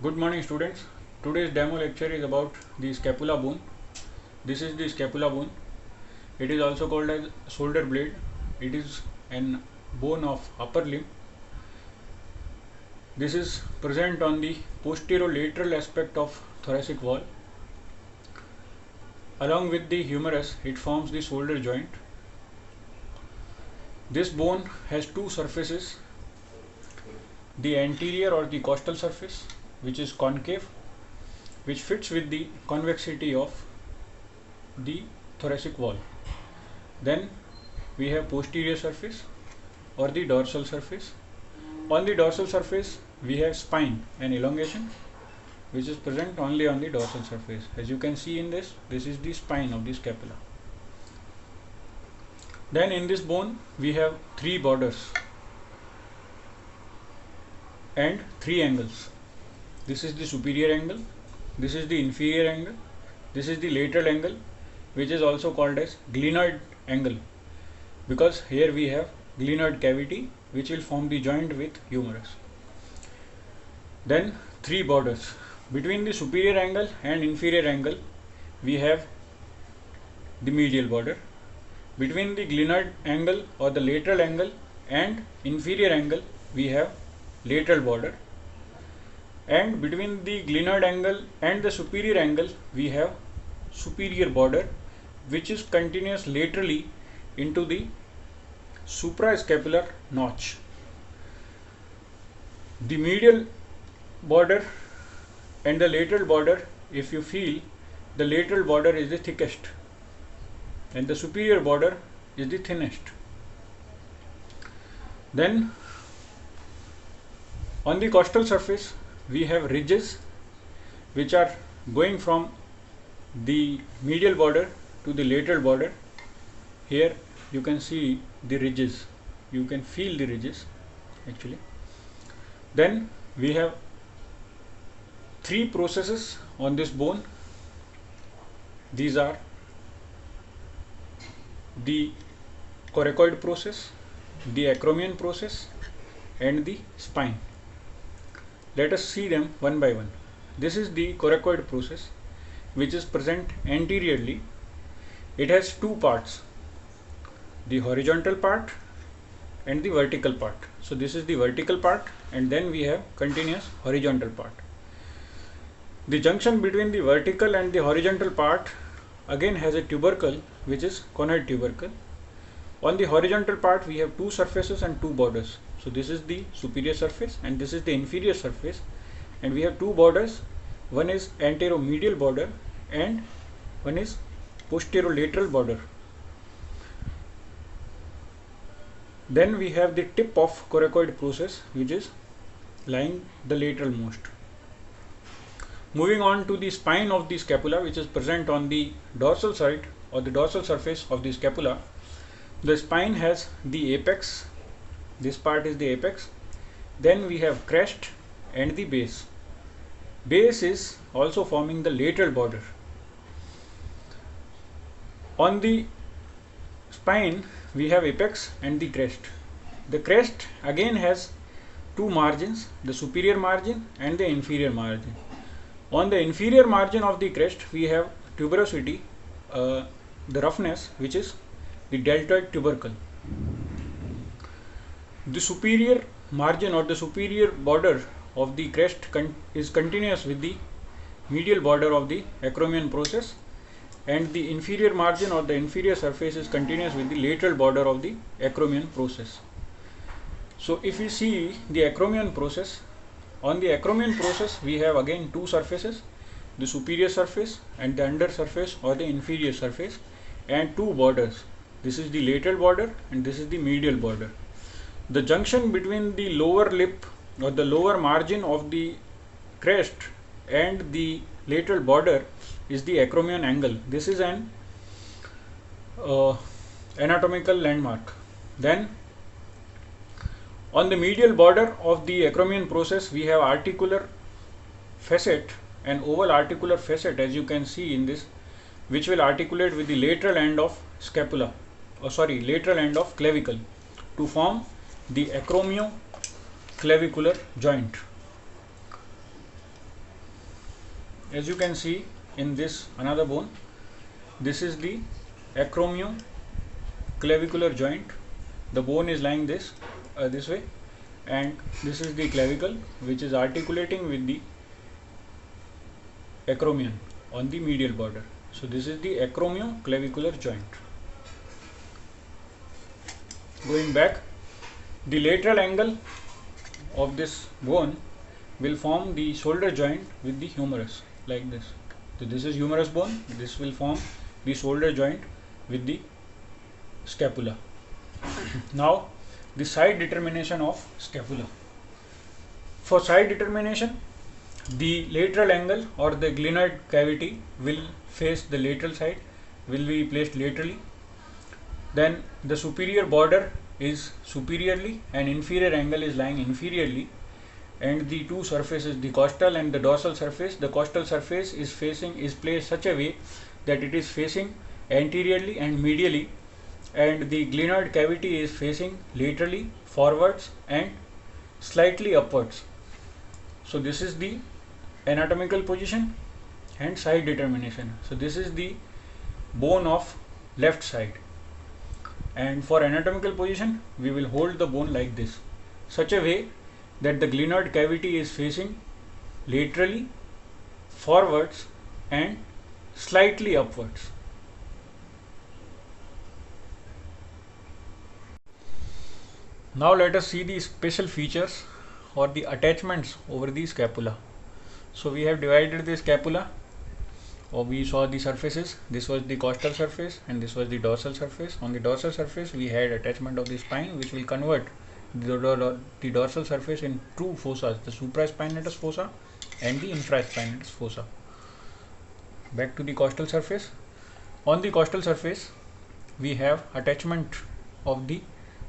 Good morning students. Today's demo lecture is about the scapula bone. This is the scapula bone. It is also called as shoulder blade. It is an bone of upper limb. This is present on the posterolateral aspect of thoracic wall. Along with the humerus, it forms the shoulder joint. This bone has two surfaces. The anterior or the costal surface, which is concave, which fits with the convexity of the thoracic wall. Then we have posterior surface or the dorsal surface. On the dorsal surface we have spine and elongation, which is present only on the dorsal surface. As you can see in this is the spine of the scapula. Then in this bone we have three borders and three angles. This is the superior angle, this is the inferior angle, this is the lateral angle, which is also called as glenoid angle, because here we have glenoid cavity which will form the joint with humerus. Then three borders. Between the superior angle and inferior angle we have the medial border. Between the glenoid angle or the lateral angle and inferior angle we have lateral border, and between the glenoid angle and the superior angle we have superior border, which is continuous laterally into the suprascapular notch. The medial border and the lateral border, if you feel, the lateral border is the thickest and the superior border is the thinnest. Then on the costal surface we have ridges which are going from the medial border to the lateral border. Here you can see the ridges, you can feel the ridges actually. Then we have three processes on this bone. These are the coracoid process, the acromion process and the spine. Let us see them one by one. This is the coracoid process, which is present anteriorly. It has two parts, the horizontal part and the vertical part. So this is the vertical part, and then we have continuous horizontal part. The junction between the vertical and the horizontal part again has a tubercle, which is conoid tubercle. On the horizontal part we have two surfaces and two borders. So this is the superior surface and this is the inferior surface, and we have two borders. One is anteromedial border and one is posterolateral border. Then we have the tip of coracoid process, which is lying the lateral most. Moving on to the spine of the scapula, which is present on the dorsal side or the dorsal surface of the scapula. The spine has the apex. This part is the apex. Then we have crest and the base. Base is also forming the lateral border. On the spine we have apex and the crest. The crest again has two margins, the superior margin and the inferior margin. On the inferior margin of the crest we have tuberosity, the roughness, which is the deltoid tubercle. The superior margin or the superior border of the crest is continuous with the medial border of the acromion process, and the inferior margin or the inferior surface is continuous with the lateral border of the acromion process. So if we see the acromion process, on the acromion process we have again two surfaces, the superior surface and the under surface or the inferior surface, and two borders. This is the lateral border and this is the medial border. The junction between the lower lip or the lower margin of the crest and the lateral border is the acromion angle. This is an anatomical landmark. Then on the medial border of the acromion process we have articular facet, an oval articular facet, as you can see in this, which will articulate with the lateral end of scapula, lateral end of clavicle to form the acromioclavicular joint. as you can see in this another bone, this is the acromioclavicular joint. The bone is lying this way, and this is the clavicle which is articulating with the acromion on the medial border. So this is the acromioclavicular joint. Going back, the lateral angle of this bone will form the shoulder joint with the humerus, like this. So this is humerus bone, this will form the shoulder joint with the scapula. Now the side determination of scapula. For side determination, the lateral angle or the glenoid cavity will face the lateral side, will be placed laterally. Then the superior border is superiorly and inferior angle is lying inferiorly, and the two surfaces, the costal and the dorsal surface, the costal surface is placed such a way that it is facing anteriorly and medially, and the glenoid cavity is facing laterally, forwards and slightly upwards. So this is the anatomical position and side determination. So this is the bone of left side, and for anatomical position we will hold the bone like this, such a way that the glenoid cavity is facing laterally, forwards and slightly upwards. Now let us see the special features or the attachments over the scapula. So we have divided the scapula, or we saw the surfaces. This was the costal surface and this was the dorsal surface. On the dorsal surface we had attachment of the spine, which will convert the dorsal surface in two fossa, the supraspinatus fossa and the infraspinatus fossa. Back to the costal surface. On the costal surface we have attachment of the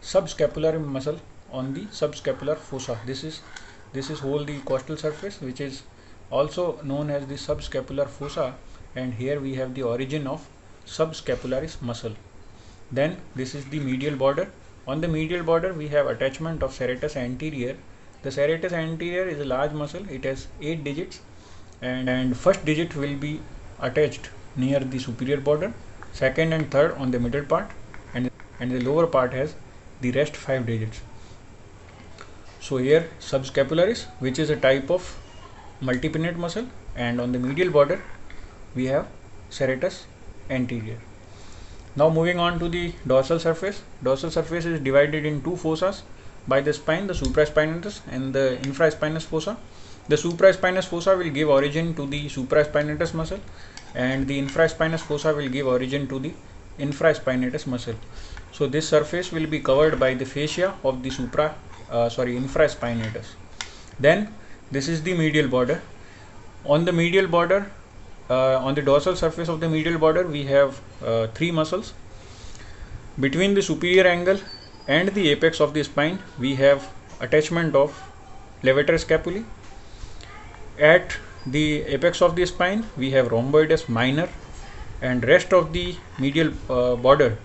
subscapular muscle on the subscapular fossa. This is whole the costal surface, which is also known as the subscapular fossa, and here we have the origin of subscapularis muscle. Then this is the medial border. On the medial border we have attachment of serratus anterior. The serratus anterior is a large muscle. It has 8 digits, and first digit will be attached near the superior border, second and third on the middle part, and the lower part has the rest 5 digits. So here subscapularis, which is a type of multipinnate muscle, and on the medial border we have serratus anterior. Now moving on to the dorsal surface. Dorsal surface is divided in two fossas by the spine, the supraspinatus and the infraspinous fossa. The supraspinous fossa will give origin to the supraspinatus muscle, and the infraspinous fossa will give origin to the infraspinatus muscle. So this surface will be covered by the fascia of the infraspinatus. Then this is the medial border. On the medial border, on the dorsal surface of the medial border, we have 3 muscles. Between the superior angle and the apex of the spine, we have attachment of levator scapulae. At the apex of the spine, we have rhomboides minor, and rest of the medial border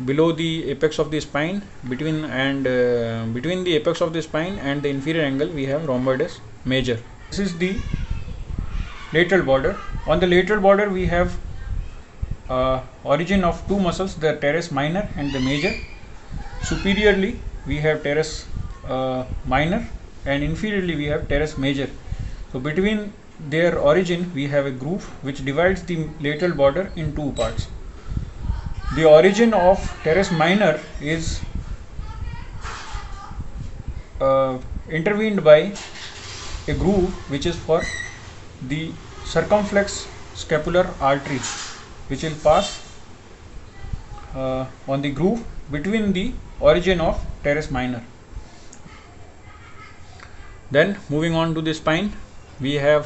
below the apex of the spine, between the apex of the spine and the inferior angle, we have rhomboides major. This is the lateral border. On the lateral border we have origin of 2 muscles, the teres minor and the major. Superiorly we have teres minor, and inferiorly we have teres major. So between their origin we have a groove which divides the lateral border in 2 parts. The origin of teres minor is intervened by a groove which is for the circumflex scapular artery, which will pass on the groove between the origin of teres minor. Then moving on to the spine, we had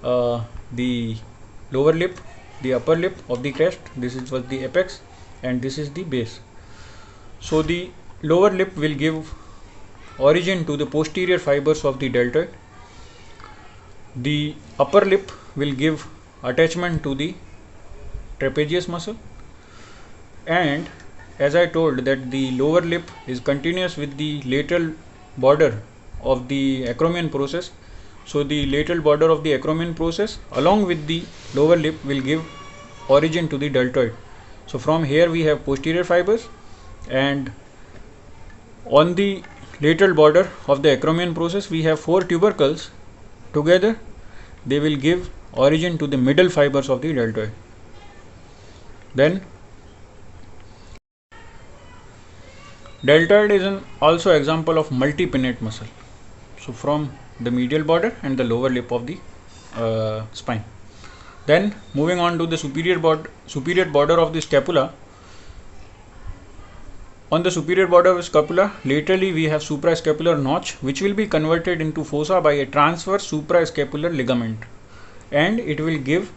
the lower lip, the upper lip of the crest. This was the apex, and this is the base. So the lower lip will give origin to the posterior fibers of the deltoid. The upper lip will give attachment to the trapezius muscle, and as I told that the lower lip is continuous with the lateral border of the acromion process, So the lateral border of the acromion process along with the lower lip will give origin to the deltoid. So from here we have posterior fibers, and on the lateral border of the acromion process we have 4 tubercles. Together they will give origin to the middle fibers of the deltoid. Then deltoid is an also example of multi-pinnate muscle. So from the medial border and the lower lip of the spine. Then moving on to the superior border of the scapula. On the superior border of the scapula, laterally we have suprascapular notch, which will be converted into fossa by a transverse suprascapular ligament, and it will give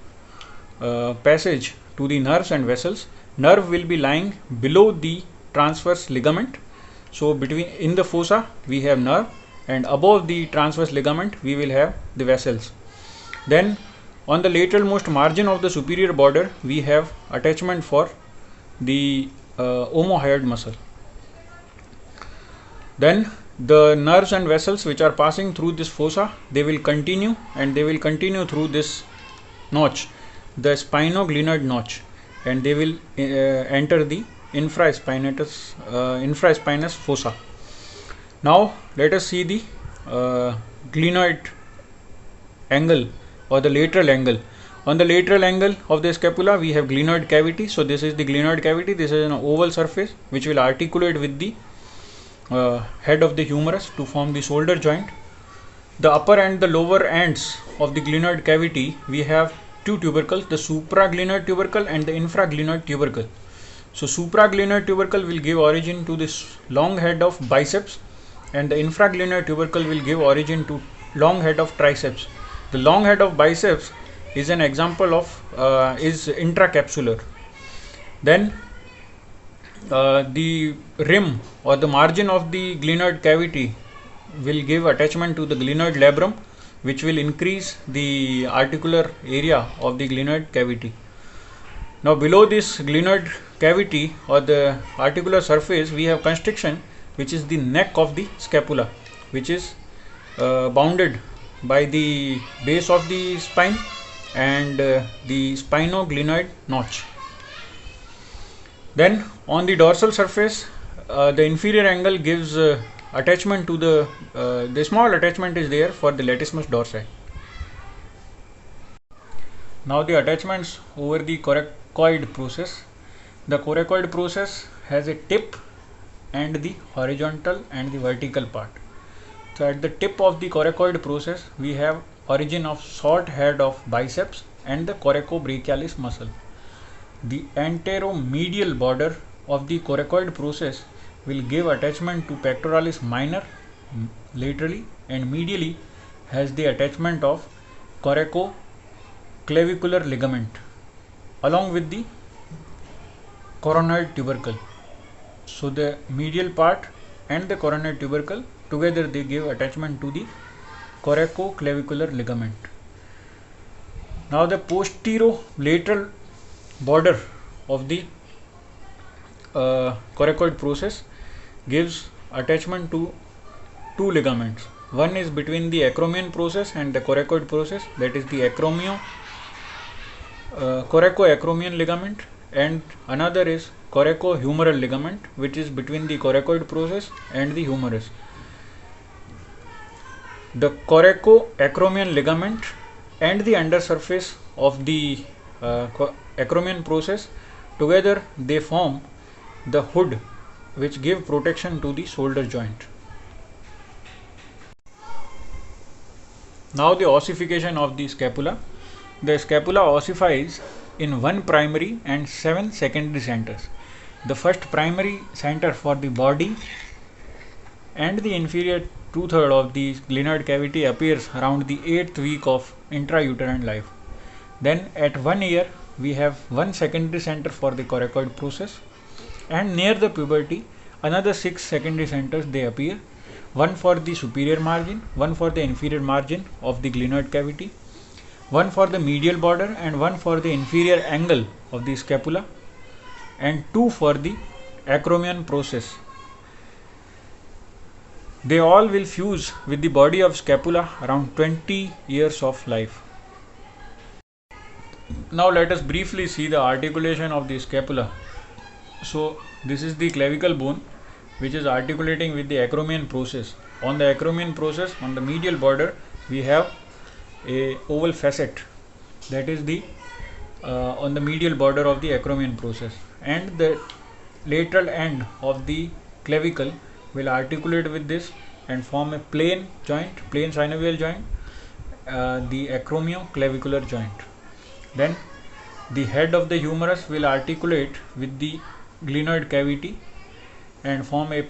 passage to the nerves and vessels. Nerve will be lying below the transverse ligament. So in the fossa we have nerve, and above the transverse ligament we will have the vessels. Then on the lateralmost margin of the superior border we have attachment for the omohyoid muscle. Then the nerves and vessels which are passing through this fossa, they will continue through this notch, the spinoglenoid notch, and they will enter the infraspinous fossa. Now let us see the glenoid angle or the lateral angle. On the lateral angle of the scapula we have glenoid cavity. So this is the glenoid cavity. This is an oval surface which will articulate with the head of the humerus to form the shoulder joint. The upper and the lower ends of the glenoid cavity we have 2 tubercles, the supraglenoid tubercle and the infraglenoid tubercle. So supraglenoid tubercle will give origin to this long head of biceps, and the infraglenoid tubercle will give origin to long head of triceps. The long head of biceps is an example of is intracapsular. Then the rim or the margin of the glenoid cavity will give attachment to the glenoid labrum, which will increase the articular area of the glenoid cavity. Now below this glenoid cavity or the articular surface we have constriction, which is the neck of the scapula, which is bounded by the base of the spine and the spinoglenoid notch. Then on the dorsal surface the inferior angle gives attachment to the small attachment is there for the latissimus dorsi. Now the attachments over the coracoid process. The coracoid process has a tip and the horizontal and the vertical part. So at the tip of the coracoid process we have origin of short head of biceps and the coracobrachialis muscle. The anteromedial border of the coracoid process will give attachment to pectoralis minor laterally, and medially has the attachment of coracoclavicular ligament along with the coronoid tubercle. So the medial part and the coronoid tubercle together they give attachment to the coracoclavicular ligament. Now the posterolateral border of the coracoid process gives attachment to 2 ligaments. One is between the acromion process and the coracoid process, that is the coracoacromion ligament, and another is coracohumeral ligament, which is between the coracoid process and the humerus. The coracoacromion ligament and the undersurface of the acromion process together they form the hood which give protection to the shoulder joint. Now the ossification of the scapula. The scapula ossifies in 1 primary and 7 secondary centers. The first primary center for the body and the inferior 2/3 of the glenoid cavity appears around the 8th week of intrauterine life. Then at 1 year we have 1 secondary center for the coracoid process, and near the puberty another 6 secondary centers they appear, one for the superior margin, one for the inferior margin of the glenoid cavity, one for the medial border and one for the inferior angle of the scapula, and 2 for the acromion process. They all will fuse with the body of scapula around 20 years of life. Now let us briefly see the articulation of the scapula. So this is the clavicle bone which is articulating with the acromion process. On the acromion process, on the medial border, we have a oval facet, that is the on the medial border of the acromion process, and the lateral end of the clavicle will articulate with this and form a plain joint, plain synovial joint, the acromioclavicular joint. Then the head of the humerus will articulate with the glenoid cavity and form a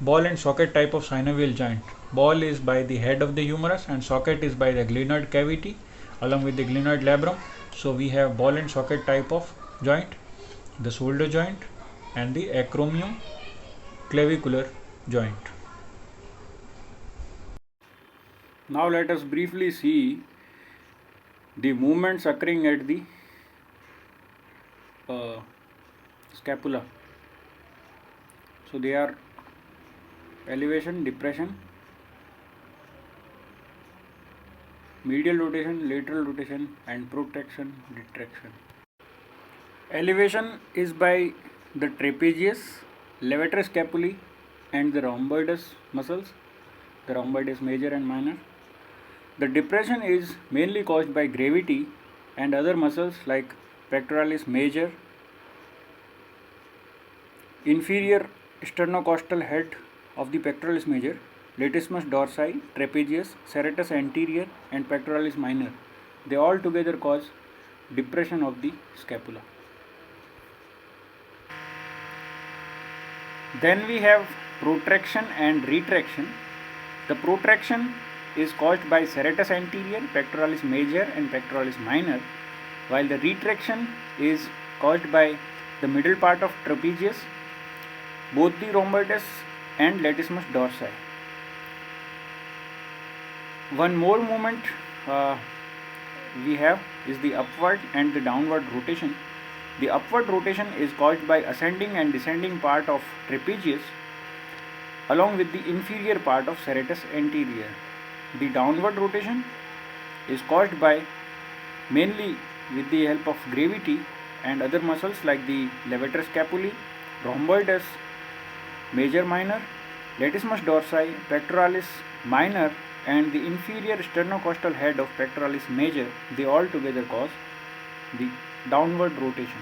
ball and socket type of synovial joint. Ball is by the head of the humerus and socket is by the glenoid cavity along with the glenoid labrum. So we have ball and socket type of joint, the shoulder joint, and the acromioclavicular joint. Now let us briefly see the movements occurring at the scapula. So they are elevation, depression, medial rotation, lateral rotation, and protraction, retraction. Elevation is by the trapezius, levator scapulae, and the rhomboides muscles, the rhomboides major and minor. The depression is mainly caused by gravity and other muscles like pectoralis major, inferior sternocostal head of the pectoralis major, latissimus dorsi, trapezius, serratus anterior, and pectoralis minor. They all together cause depression of the scapula. Then we have protraction and retraction. The protraction is caused by serratus anterior, pectoralis major, and pectoralis minor, while the retraction is caused by the middle part of trapezius, both the rhomboides and latissimus dorsi. One more movement we have is the upward and the downward rotation. The upward rotation is caused by ascending and descending part of trapezius along with the inferior part of serratus anterior. The downward rotation is caused by mainly with the help of gravity and other muscles like the levator scapulae, rhomboides major minor, latissimus dorsi, pectoralis minor, and the inferior sternocostal head of pectoralis major. They all together cause the downward rotation.